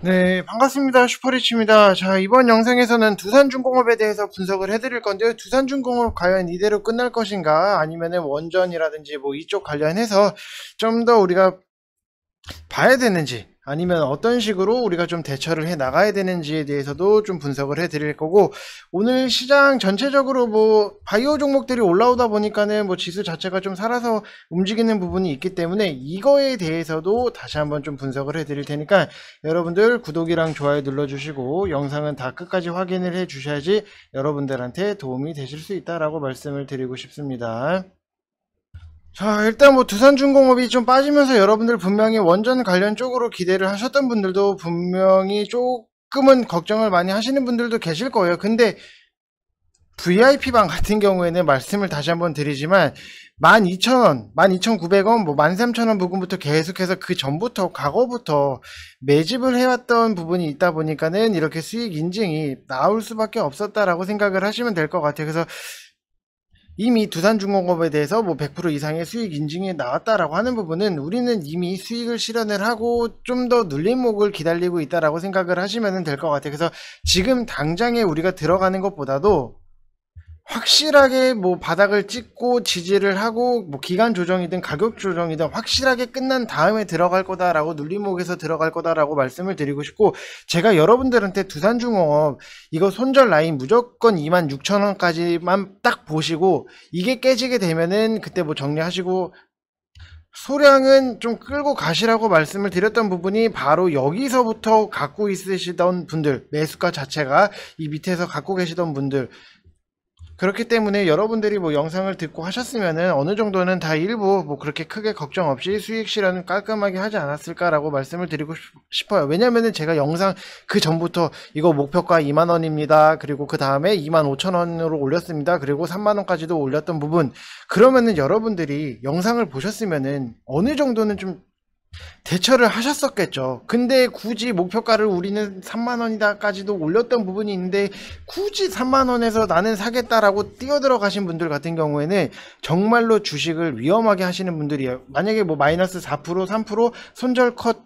네, 반갑습니다. 슈퍼리치입니다. 자, 이번 영상에서는 두산중공업에 대해서 분석을 해드릴 건데요. 두산중공업 과연 이대로 끝날 것인가? 아니면은 원전이라든지 뭐 이쪽 관련해서 좀 더 우리가 봐야 되는지, 아니면 어떤 식으로 우리가 좀 대처를 해 나가야 되는지에 대해서도 좀 분석을 해 드릴 거고, 오늘 시장 전체적으로 뭐 바이오 종목들이 올라오다 보니까는 뭐 지수 자체가 좀 살아서 움직이는 부분이 있기 때문에 이거에 대해서도 다시 한번 좀 분석을 해 드릴 테니까 여러분들 구독이랑 좋아요 눌러주시고 영상은 다 끝까지 확인을 해 주셔야지 여러분들한테 도움이 되실 수 있다라고 말씀을 드리고 싶습니다. 자, 일단 뭐 두산중공업이 좀 빠지면서 여러분들 분명히 원전 관련 쪽으로 기대를 하셨던 분들도 분명히 조금은 걱정을 많이 하시는 분들도 계실 거예요. 근데 VIP방 같은 경우에는 말씀을 다시 한번 드리지만 12,000원, 12,900원, 뭐 13,000원 부근부터 계속해서 그 전부터 과거부터 매집을 해왔던 부분이 있다 보니까는 이렇게 수익 인증이 나올 수밖에 없었다라고 생각을 하시면 될 것 같아요. 그래서 이미 두산중공업에 대해서 뭐 100% 이상의 수익 인증이 나왔다라고 하는 부분은 우리는 이미 수익을 실현을 하고 좀 더 눌림목을 기다리고 있다라고 생각을 하시면 될 것 같아요. 그래서 지금 당장에 우리가 들어가는 것보다도 확실하게 뭐 바닥을 찍고 지지를 하고 뭐 기간 조정이든 가격 조정이든 확실하게 끝난 다음에 들어갈 거다라고 눌림목에서 들어갈 거다라고 말씀을 드리고 싶고, 제가 여러분들한테 두산중공업 이거 손절 라인 무조건 26,000원까지만 딱 보시고 이게 깨지게 되면은 그때 뭐 정리하시고 소량은 좀 끌고 가시라고 말씀을 드렸던 부분이 바로 여기서부터 갖고 있으시던 분들, 매수가 자체가 이 밑에서 갖고 계시던 분들, 그렇기 때문에 여러분들이 뭐 영상을 듣고 하셨으면은 어느 정도는 다 일부 뭐 그렇게 크게 걱정 없이 수익 실현을 깔끔하게 하지 않았을까라고 말씀을 드리고 싶어요. 왜냐면은 제가 영상 그 전부터 이거 목표가 2만원입니다. 그리고 그 다음에 25,000원으로 올렸습니다. 그리고 3만원까지도 올렸던 부분, 그러면은 여러분들이 영상을 보셨으면은 어느 정도는 좀 대처를 하셨었겠죠. 근데 굳이 목표가를 우리는 3만원이다까지도 올렸던 부분이 있는데 굳이 3만원에서 나는 사겠다라고 뛰어들어 가신 분들 같은 경우에는 정말로 주식을 위험하게 하시는 분들이에요. 만약에 뭐 마이너스 4% 3% 손절 컷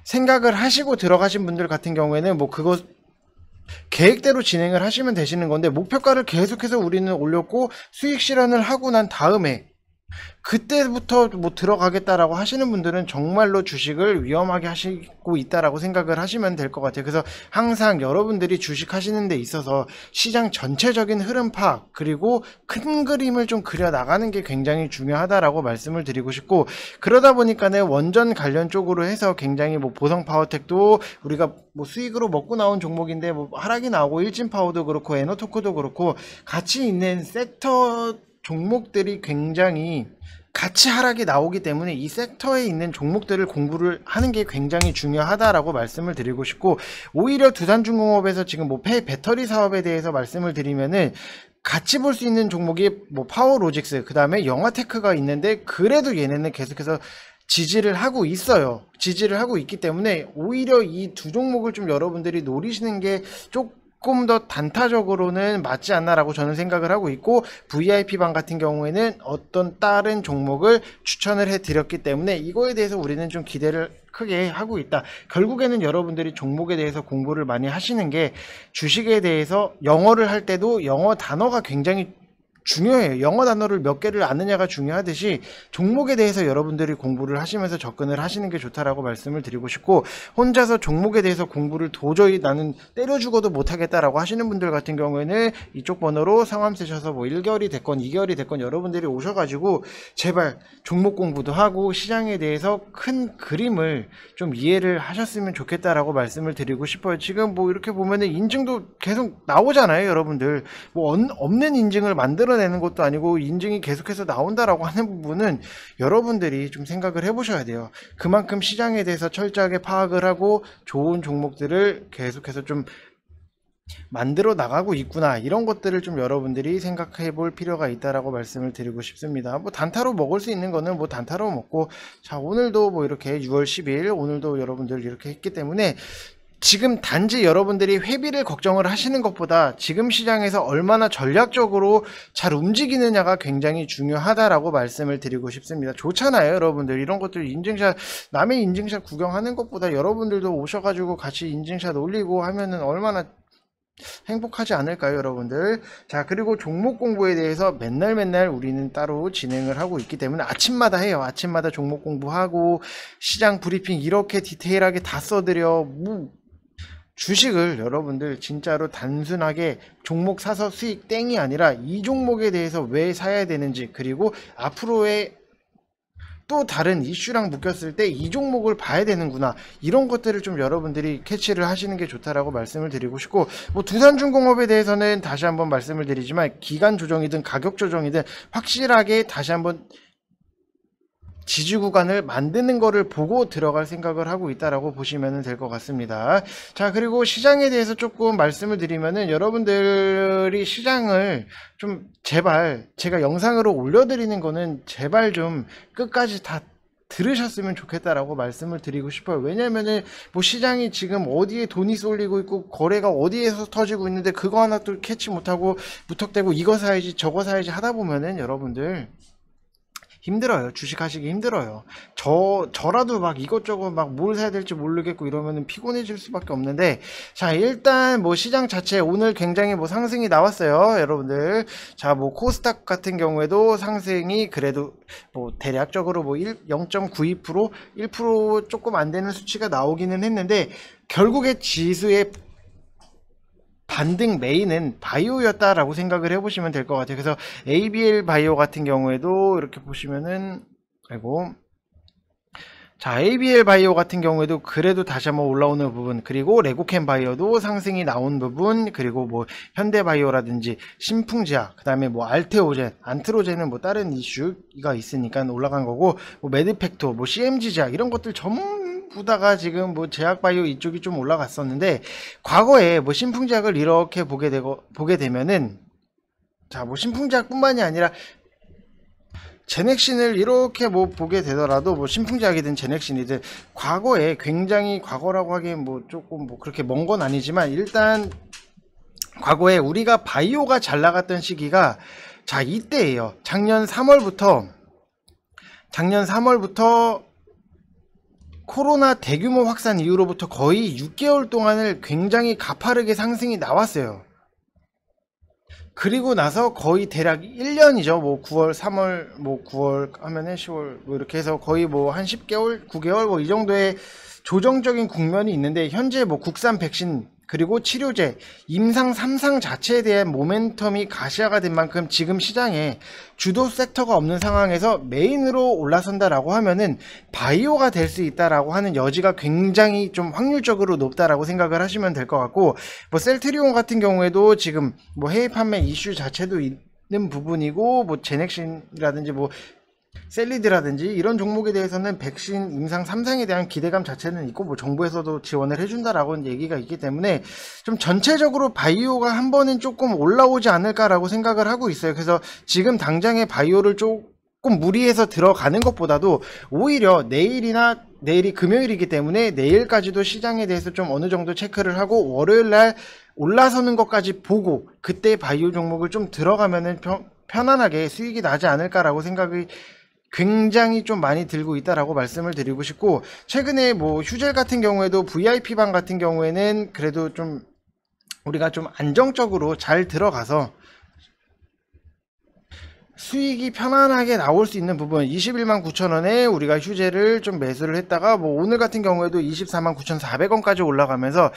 생각을 하시고 들어가신 분들 같은 경우에는 뭐 그거 계획대로 진행을 하시면 되시는 건데, 목표가를 계속해서 우리는 올렸고 수익 실현을 하고 난 다음에 그때부터 뭐 들어가겠다라고 하시는 분들은 정말로 주식을 위험하게 하시고 있다라고 생각을 하시면 될 것 같아요. 그래서 항상 여러분들이 주식 하시는 데 있어서 시장 전체적인 흐름 파악, 그리고 큰 그림을 좀 그려 나가는 게 굉장히 중요하다라고 말씀을 드리고 싶고, 그러다 보니까는 원전 관련 쪽으로 해서 굉장히 뭐 보성 파워텍도 우리가 뭐 수익으로 먹고 나온 종목인데 뭐 하락이 나오고, 일진 파워도 그렇고 에너토크도 그렇고 같이 있는 섹터 종목들이 굉장히 같이 하락이 나오기 때문에 이 섹터에 있는 종목들을 공부를 하는 게 굉장히 중요하다라고 말씀을 드리고 싶고, 오히려 두산중공업에서 지금 뭐 배터리 사업에 대해서 말씀을 드리면은 같이 볼 수 있는 종목이 뭐 파워로직스, 그 다음에 영화테크가 있는데 그래도 얘네는 계속해서 지지를 하고 있어요. 지지를 하고 있기 때문에 오히려 이 두 종목을 좀 여러분들이 노리시는 게 조금 더 단타적으로는 맞지 않나라고 저는 생각을 하고 있고, VIP방 같은 경우에는 어떤 다른 종목을 추천을 해 드렸기 때문에 이거에 대해서 우리는 좀 기대를 크게 하고 있다. 결국에는 여러분들이 종목에 대해서 공부를 많이 하시는 게, 주식에 대해서 영어를 할 때도 영어 단어가 굉장히 중요해요. 영어 단어를 몇 개를 아느냐가 중요하듯이 종목에 대해서 여러분들이 공부를 하시면서 접근을 하시는 게 좋다라고 말씀을 드리고 싶고, 혼자서 종목에 대해서 공부를 도저히 나는 때려 죽어도 못하겠다라고 하시는 분들 같은 경우에는 이쪽 번호로 상담 쓰셔서 뭐 1개월이 됐건 2개월이 됐건 여러분들이 오셔가지고 제발 종목 공부도 하고 시장에 대해서 큰 그림을 좀 이해를 하셨으면 좋겠다라고 말씀을 드리고 싶어요. 지금 뭐 이렇게 보면은 인증도 계속 나오잖아요. 여러분들 뭐 없는 인증을 만들어내는 것도 아니고 인증이 계속해서 나온다라고 하는 부분은 여러분들이 좀 생각을 해보셔야 돼요. 그만큼 시장에 대해서 철저하게 파악을 하고 좋은 종목들을 계속해서 좀 만들어 나가고 있구나, 이런 것들을 좀 여러분들이 생각해 볼 필요가 있다라고 말씀을 드리고 싶습니다. 뭐 단타로 먹을 수 있는 거는 뭐 단타로 먹고, 자 오늘도 뭐 이렇게 6월 10일 오늘도 여러분들 이렇게 했기 때문에 지금 단지 여러분들이 회비를 걱정을 하시는 것보다 지금 시장에서 얼마나 전략적으로 잘 움직이느냐가 굉장히 중요하다라고 말씀을 드리고 싶습니다. 좋잖아요, 여러분들. 이런 것들 인증샷, 남의 인증샷 구경하는 것보다 여러분들도 오셔가지고 같이 인증샷 올리고 하면은 얼마나 행복하지 않을까요, 여러분들? 자, 그리고 종목 공부에 대해서 맨날 우리는 따로 진행을 하고 있기 때문에 아침마다 해요. 아침마다 종목 공부하고 시장 브리핑 이렇게 디테일하게 다 써드려. 주식을 여러분들 진짜로 단순하게 종목 사서 수익 땡이 아니라 이 종목에 대해서 왜 사야 되는지, 그리고 앞으로의 또 다른 이슈랑 묶였을 때 이 종목을 봐야 되는구나, 이런 것들을 좀 여러분들이 캐치를 하시는 게 좋다라고 말씀을 드리고 싶고, 뭐 두산중공업에 대해서는 다시 한번 말씀을 드리지만 기간 조정이든 가격 조정이든 확실하게 다시 한번 지지 구간을 만드는 거를 보고 들어갈 생각을 하고 있다라고 보시면 될 것 같습니다. 자, 그리고 시장에 대해서 조금 말씀을 드리면은 여러분들이 시장을 좀 제발, 제가 영상으로 올려드리는 거는 제발 좀 끝까지 다 들으셨으면 좋겠다라고 말씀을 드리고 싶어요. 왜냐면은 뭐 시장이 지금 어디에 돈이 쏠리고 있고 거래가 어디에서 터지고 있는데 그거 하나 또 캐치 못하고 무턱대고 이거 사야지 저거 사야지 하다 보면은 여러분들 힘들어요. 주식하시기 힘들어요. 저라도 막 이것저것 막 뭘 사야 될지 모르겠고 이러면은 피곤해질 수밖에 없는데, 자, 일단 뭐 시장 자체 오늘 굉장히 뭐 상승이 나왔어요, 여러분들. 자, 뭐 코스닥 같은 경우에도 상승이 그래도 뭐 대략적으로 뭐 0.92%, 1% 조금 안 되는 수치가 나오기는 했는데, 결국에 지수의 반등 메인은 바이오였다라고 생각을 해보시면 될 것 같아요. 그래서 ABL 바이오 같은 경우에도 이렇게 보시면은, 아이고, 자, ABL 바이오 같은 경우에도 그래도 다시 한번 올라오는 부분, 그리고 레고캠 바이오도 상승이 나온 부분, 그리고 뭐 현대 바이오라든지 신풍지약, 그 다음에 뭐 알테오젠, 안트로젠은 뭐 다른 이슈가 있으니까 올라간 거고, 뭐 매드팩토, 뭐 CMG제약 이런 것들 전부다가 지금 뭐 제약바이오 이쪽이 좀 올라갔었는데, 과거에 뭐 신풍제약을 이렇게 보게 되면은, 자, 뭐 신풍제약뿐만이 아니라 제넥신을 이렇게 뭐 보게 되더라도, 뭐 신풍제약이든 제넥신이든 과거에 굉장히, 과거라고 하기엔 뭐 조금 뭐 그렇게 먼 건 아니지만, 일단 과거에 우리가 바이오가 잘 나갔던 시기가 자 이때예요. 작년 3월부터 코로나 대규모 확산 이후로부터 거의 6개월 동안을 굉장히 가파르게 상승이 나왔어요. 그리고 나서 거의 대략 1년이죠. 뭐 9월, 3월, 뭐 9월 하면은 10월, 뭐 이렇게 해서 거의 뭐 한 10개월, 9개월 뭐 이 정도의 조정적인 국면이 있는데, 현재 뭐 국산 백신 그리고 치료제, 임상 3상 자체에 대한 모멘텀이 가시화가 된 만큼 지금 시장에 주도 섹터가 없는 상황에서 메인으로 올라선다라고 하면은 바이오가 될 수 있다라고 하는 여지가 굉장히 좀 확률적으로 높다라고 생각을 하시면 될 것 같고, 뭐 셀트리온 같은 경우에도 지금 뭐 해외 판매 이슈 자체도 있는 부분이고, 뭐 제넥신이라든지 뭐 셀리드라든지 이런 종목에 대해서는 백신 임상 3상에 대한 기대감 자체는 있고, 뭐 정부에서도 지원을 해준다라고 얘기가 있기 때문에 좀 전체적으로 바이오가 한 번은 조금 올라오지 않을까라고 생각을 하고 있어요. 그래서 지금 당장의 바이오를 조금 무리해서 들어가는 것보다도 오히려 내일이 금요일이기 때문에 내일까지도 시장에 대해서 좀 어느 정도 체크를 하고 월요일날 올라서는 것까지 보고 그때 바이오 종목을 좀 들어가면은 편안하게 수익이 나지 않을까라고 생각이 굉장히 좀 많이 들고 있다라고 말씀을 드리고 싶고, 최근에 뭐 휴젤 같은 경우에도 VIP방 같은 경우에는 그래도 좀 우리가 좀 안정적으로 잘 들어가서 수익이 편안하게 나올 수 있는 부분, 21만 9천원에 우리가 휴재를 좀 매수를 했다가 뭐 오늘 같은 경우에도 24만 9,400원까지 올라가면서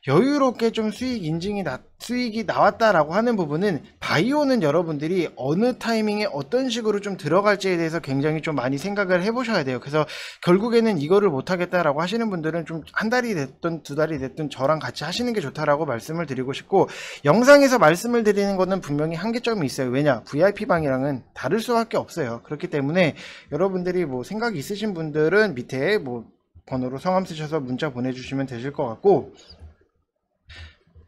여유롭게 좀 수익이 나왔다라고 하는 부분은, 바이오는 여러분들이 어느 타이밍에 어떤 식으로 좀 들어갈지에 대해서 굉장히 좀 많이 생각을 해보셔야 돼요. 그래서 결국에는 이거를 못하겠다라고 하시는 분들은 좀 한 달이 됐든 두 달이 됐든 저랑 같이 하시는 게 좋다라고 말씀을 드리고 싶고, 영상에서 말씀을 드리는 거는 분명히 한계점이 있어요. 왜냐? VIP방이랑은 다를 수밖에 없어요. 그렇기 때문에 여러분들이 뭐 생각이 있으신 분들은 밑에 뭐 번호로 성함 쓰셔서 문자 보내주시면 되실 것 같고,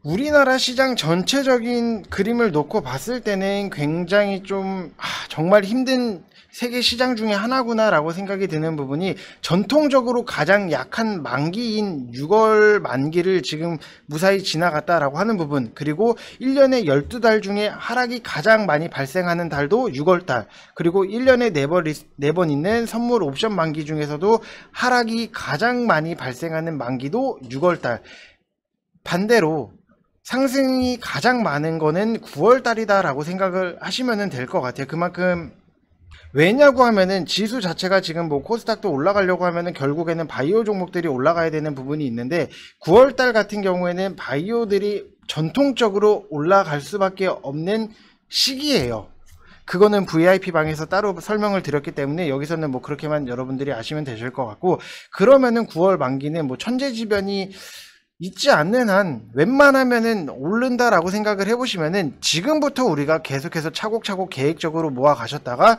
우리나라 시장 전체적인 그림을 놓고 봤을 때는 굉장히 좀 정말 힘든 세계 시장 중에 하나구나라고 생각이 드는 부분이 전통적으로 가장 약한 만기인 6월 만기를 지금 무사히 지나갔다라고 하는 부분, 그리고 1년에 12달 중에 하락이 가장 많이 발생하는 달도 6월달, 그리고 1년에 4번 있는 선물 옵션 만기 중에서도 하락이 가장 많이 발생하는 만기도 6월달. 반대로 상승이 가장 많은 거는 9월달이다 라고 생각을 하시면 될 것 같아요. 그만큼 왜냐고 하면은 지수 자체가 지금 뭐 코스닥도 올라가려고 하면은 결국에는 바이오 종목들이 올라가야 되는 부분이 있는데 9월달 같은 경우에는 바이오들이 전통적으로 올라갈 수밖에 없는 시기예요. 그거는 VIP 방에서 따로 설명을 드렸기 때문에 여기서는 뭐 그렇게만 여러분들이 아시면 되실 것 같고, 그러면은 9월 만기는 뭐 천재지변이 있지 않는 한 웬만하면은 오른다라고 생각을 해보시면은 지금부터 우리가 계속해서 차곡차곡 계획적으로 모아 가셨다가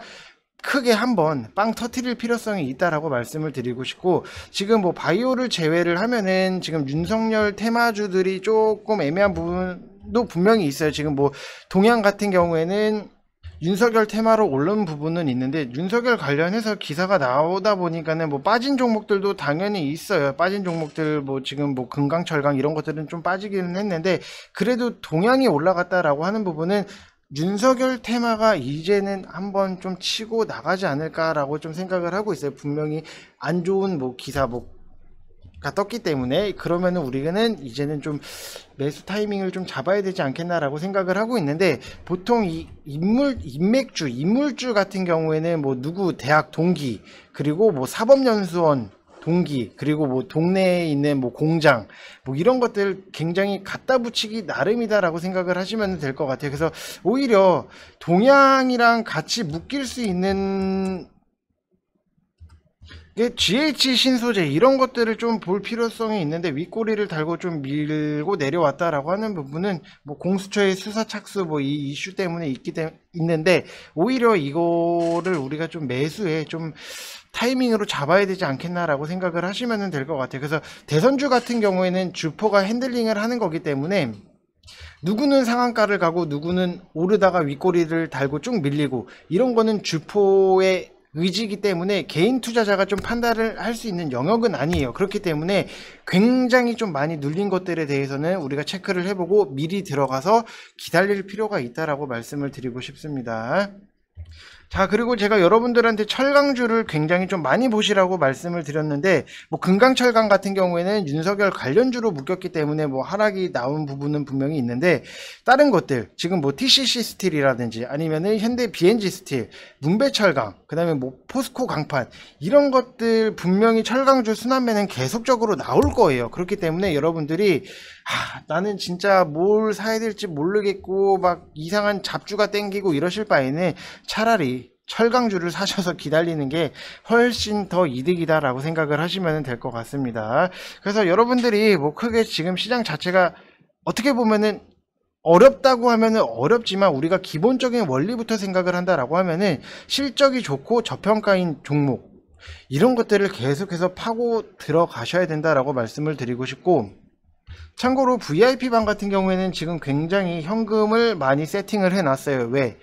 크게 한번 빵 터트릴 필요성이 있다라고 말씀을 드리고 싶고, 지금 뭐 바이오를 제외를 하면은 지금 윤석열 테마주들이 조금 애매한 부분도 분명히 있어요. 지금 뭐 동양 같은 경우에는 윤석열 테마로 오른 부분은 있는데 윤석열 관련해서 기사가 나오다 보니까는 뭐 빠진 종목들도 당연히 있어요. 빠진 종목들 뭐 지금 뭐 금강 철강 이런 것들은 좀 빠지기는 했는데 그래도 동양이 올라갔다라고 하는 부분은 윤석열 테마가 이제는 한번 좀 치고 나가지 않을까라고 좀 생각을 하고 있어요. 분명히 안 좋은 뭐 기사 가 떴기 때문에, 그러면은 우리는 이제는 좀 매수 타이밍을 좀 잡아야 되지 않겠나라고 생각을 하고 있는데, 보통 이 인물주 같은 경우에는 뭐 누구 대학 동기, 그리고 뭐 사법연수원 동기, 그리고 뭐 동네에 있는 뭐 공장, 뭐 이런 것들 굉장히 갖다 붙이기 나름이다라고 생각을 하시면 될 것 같아요. 그래서 오히려 동양이랑 같이 묶일 수 있는 GH 신소재 이런 것들을 좀 볼 필요성이 있는데 윗꼬리를 달고 좀 밀고 내려왔다라고 하는 부분은 뭐 공수처의 수사 착수 뭐 이 이슈 때문에 있는데, 오히려 이거를 우리가 좀 매수에 좀 타이밍으로 잡아야 되지 않겠나라고 생각을 하시면 될 것 같아요. 그래서 대선주 같은 경우에는 주포가 핸들링을 하는 거기 때문에 누구는 상한가를 가고 누구는 오르다가 윗꼬리를 달고 쭉 밀리고, 이런 거는 주포의 의지이기 때문에 개인 투자자가 좀 판단을 할 수 있는 영역은 아니에요. 그렇기 때문에 굉장히 좀 많이 눌린 것들에 대해서는 우리가 체크를 해보고 미리 들어가서 기다릴 필요가 있다라고 말씀을 드리고 싶습니다. 자, 그리고 제가 여러분들한테 철강주를 굉장히 좀 많이 보시라고 말씀을 드렸는데, 뭐 금강철강 같은 경우에는 윤석열 관련주로 묶였기 때문에 뭐 하락이 나온 부분은 분명히 있는데, 다른 것들 지금 뭐 TCC 스틸이라든지 아니면은 현대 BNG 스틸, 문배철강, 그 다음에 뭐 포스코 강판, 이런 것들 분명히 철강주 순환매는 계속적으로 나올 거예요. 그렇기 때문에 여러분들이 나는 진짜 뭘 사야 될지 모르겠고 막 이상한 잡주가 땡기고 이러실 바에는 차라리 철강주를 사셔서 기다리는 게 훨씬 더 이득이다 라고 생각을 하시면 될 것 같습니다. 그래서 여러분들이 뭐 크게 지금 시장 자체가 어떻게 보면은 어렵다고 하면은 어렵지만, 우리가 기본적인 원리부터 생각을 한다라고 하면은 실적이 좋고 저평가인 종목, 이런 것들을 계속해서 파고 들어가셔야 된다라고 말씀을 드리고 싶고, 참고로 VIP방 같은 경우에는 지금 굉장히 현금을 많이 세팅을 해놨어요. 왜?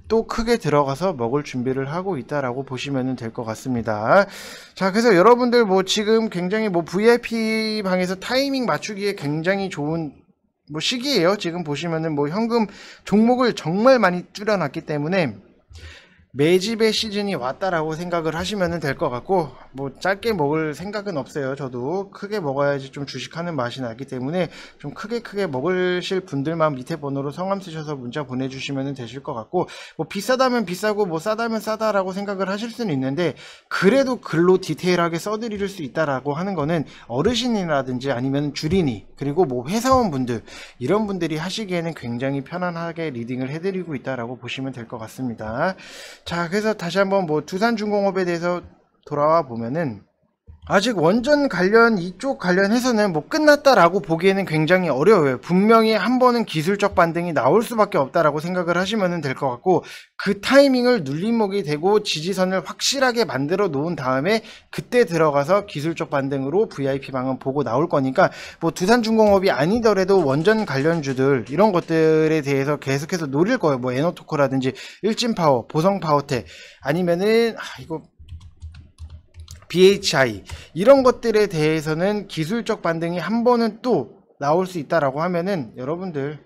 또 크게 들어가서 먹을 준비를 하고 있다라고 보시면 될 것 같습니다. 자, 그래서 여러분들 뭐 지금 굉장히 뭐 VIP방에서 타이밍 맞추기에 굉장히 좋은 뭐 시기예요. 지금 보시면은 뭐 현금 종목을 정말 많이 줄여놨기 때문에 매집의 시즌이 왔다라고 생각을 하시면 될 것 같고, 뭐 짧게 먹을 생각은 없어요. 저도 크게 먹어야지 좀 주식하는 맛이 나기 때문에 좀 크게 먹으실 분들만 밑에 번호로 성함 쓰셔서 문자 보내주시면 되실 것 같고, 뭐 비싸다면 비싸고 뭐 싸다면 싸다라고 생각을 하실 수는 있는데, 그래도 글로 디테일하게 써드릴 수 있다라고 하는 거는 어르신이라든지 아니면 주린이, 그리고 뭐 회사원분들, 이런 분들이 하시기에는 굉장히 편안하게 리딩을 해드리고 있다라고 보시면 될 것 같습니다. 자, 그래서 다시 한번 뭐 두산중공업에 대해서 돌아와 보면은, 아직 원전 관련 이쪽 관련해서는 뭐 끝났다라고 보기에는 굉장히 어려워요. 분명히 한 번은 기술적 반등이 나올 수밖에 없다라고 생각을 하시면 될 것 같고, 그 타이밍을 눌림목이 되고 지지선을 확실하게 만들어 놓은 다음에 그때 들어가서 기술적 반등으로 VIP방은 보고 나올 거니까, 뭐 두산중공업이 아니더라도 원전 관련주들 이런 것들에 대해서 계속해서 노릴 거예요. 뭐 에너토코라든지 일진파워, 보성파워텍, 아니면은 이거 BHI, 이런 것들에 대해서는 기술적 반등이 한 번은 또 나올 수 있다라고 하면은 여러분들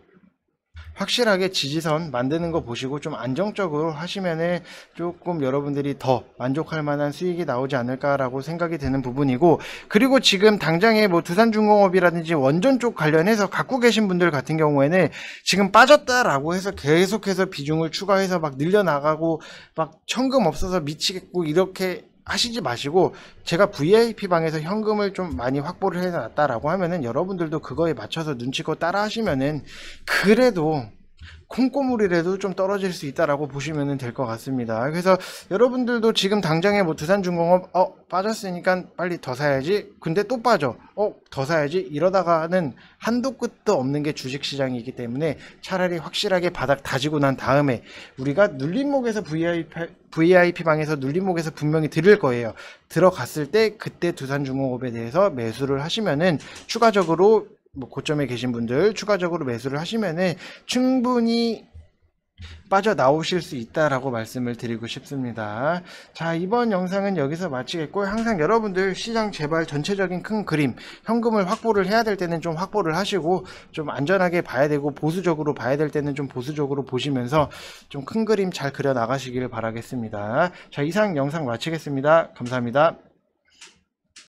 확실하게 지지선 만드는 거 보시고 좀 안정적으로 하시면은 조금 여러분들이 더 만족할 만한 수익이 나오지 않을까라고 생각이 드는 부분이고, 그리고 지금 당장에 뭐 두산중공업이라든지 원전 쪽 관련해서 갖고 계신 분들 같은 경우에는 지금 빠졌다라고 해서 계속해서 비중을 추가해서 막 늘려나가고 막 현금 없어서 미치겠고 이렇게 하시지 마시고, 제가 VIP방에서 현금을 좀 많이 확보를 해놨다라고 하면은 여러분들도 그거에 맞춰서 눈치껏 따라 하시면은 그래도 콩고물이라도 좀 떨어질 수 있다라고 보시면 될 것 같습니다. 그래서 여러분들도 지금 당장에 뭐 두산중공업 빠졌으니까 빨리 더 사야지, 근데 또 빠져, 더 사야지, 이러다가는 한도 끝도 없는 게 주식시장이기 때문에 차라리 확실하게 바닥 다지고 난 다음에, 우리가 눌림목에서 VIP방에서 눌림목에서 분명히 들을 거예요. 들어갔을 때 그때 두산중공업에 대해서 매수를 하시면은 추가적으로 뭐 고점에 계신 분들 추가적으로 매수를 하시면은 충분히 빠져나오실 수 있다라고 말씀을 드리고 싶습니다. 자, 이번 영상은 여기서 마치겠고, 항상 여러분들 시장 제발 전체적인 큰 그림, 현금을 확보를 해야 될 때는 좀 확보를 하시고, 좀 안전하게 봐야 되고 보수적으로 봐야 될 때는 좀 보수적으로 보시면서 좀 큰 그림 잘 그려 나가시길 바라겠습니다. 자, 이상 영상 마치겠습니다. 감사합니다.